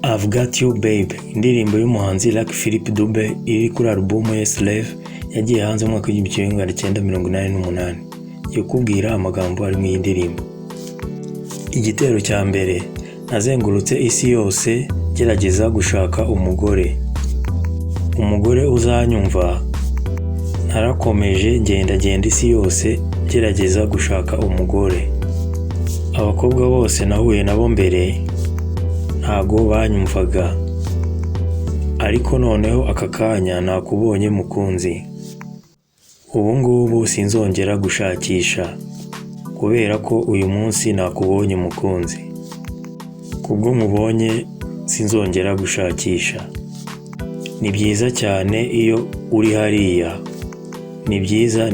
I've Got You Babe, indirimbo y'umuhanzi Lucky Philip Dube iri kuri album ye Slave yagiye hanze mu mwaka w'1988. Yo kubwira amagambo ari mu indirimbo. Igitero cya mbere, nazengurutse isi yose gerageza gushaka umugore uzanyumva. Narakomeje ngenda isi yose gerageza gushaka umugore. Abakobwa bose nahuye nabo mbere ntago banyumvaga, ariko noneho aka kanya nakubonye mukunzi. Ubu ngubu sinzongera gushakisha, kubera ko uyu munsi nakubonye mukunzi. Kubwo mubonye sinzongera gushakisha. Ni byiza cyane iyo uri hariya, ni byiza.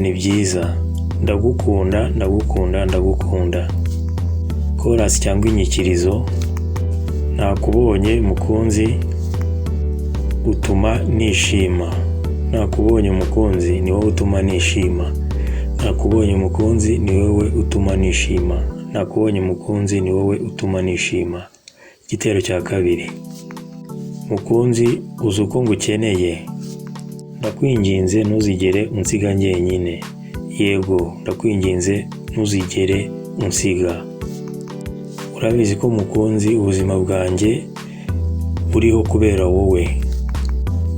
Ndagukunda. Chorus cyangwa inyikirizo. Nakubonye mukunzi utuma nishima. Nakubonye mukunzi ni wowe utuma nishima. Nakubonye mukunzi ni wowe utuma nishima. Nakubonye mukunzi ni wowe utuma nishima. Igitero cya kabiri, mukunzi uzi uko ngukeneye. Ndakwinginze ntuzigere unsiga njyenyine. Yego, ndakwinginze ntuzigere unsiga. Urabizi ko mukunzi ubuzima bwanjye buriho kubera wowe.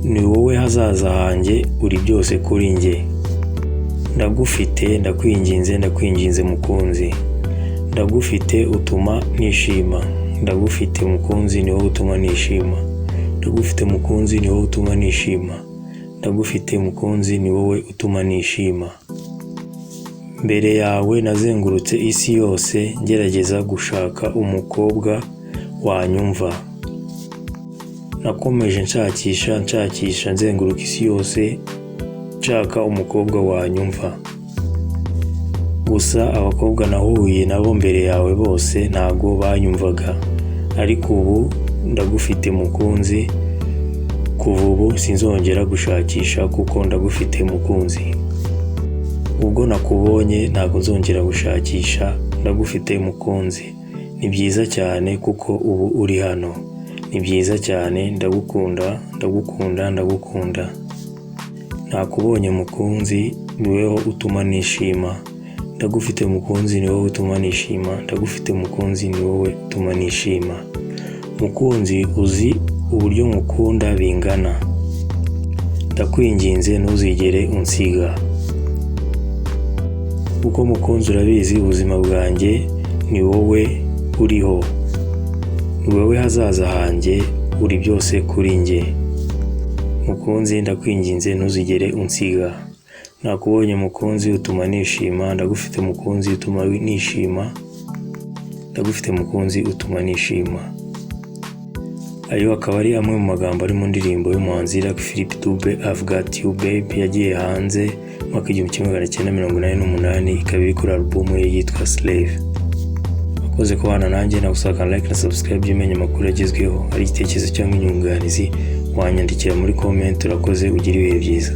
Ni wowe hazaza hanjye, uri byose kuri njye. Ndagufite, ndakwinginze mukunzi. Ndagufite utuma nishima. Ndagufite mukunzi ni wowe utuma nishima. Ndagufite mukunzi ni wowe utuma nishima. Ndagufite mukunzi ni wowe utuma nishima. Mbere yawe nazengurutse isi yose ngerageza gushaka umukobwa wanyumva. Nakomeje nshakisha nzenguruka isi yose nshaka umukobwa wanyumva. Gusa abakobwa nahuye nabo mbere yawe bose ntago banyumvaga, ariko ubu ndagufite mukunzi. Kuva ubu sinzongera gushakisha kuko ndagufite mukunzi. Ubwo nakubonye ntago nzongera gushakisha, ndagufite mukunzi. Ni byiza cyane kuko ubu uri hano. Ni byiza cyane, ndagukunda. Nakubonye mukunzi ni wowe utuma nishima. Ndagufite mukunzi ni wowe utuma nishima. Ndagufite mukunzi ni wowe utuma nishima. Mukunzi uzi uburyo ngukunda bingana. Ndakwinginze ntuzigere unsiga. Uko mukunzi urabizi ubuzima bwanjye ni wowe uriho. Ni wowe hazaza hanjye, uri byose kuri njye. Mukunzi ndakwinginze ntuzigere unsiga. Nakubonye mukunzi utuma nishima. Ndagufite mukunzi utuma nishima. Ndagufite mukunzi utuma nishima. Ayo akaba ari amwe mu magambo ari mu ndirimbo y'umuhanzi Lucky Philip Dube I've Got You Babe yagiye hanze mu mwaka w'1988. Ikaba iri kuri album ye yitwa Slave. Wakoze kubana nanjye, nagusaba like na subscribe by'umenye amakuru agezweho. Ari igitekerezo cyangwa inyunganizi wanyandikira muri comment. Urakoze, ugira ibihe byiza.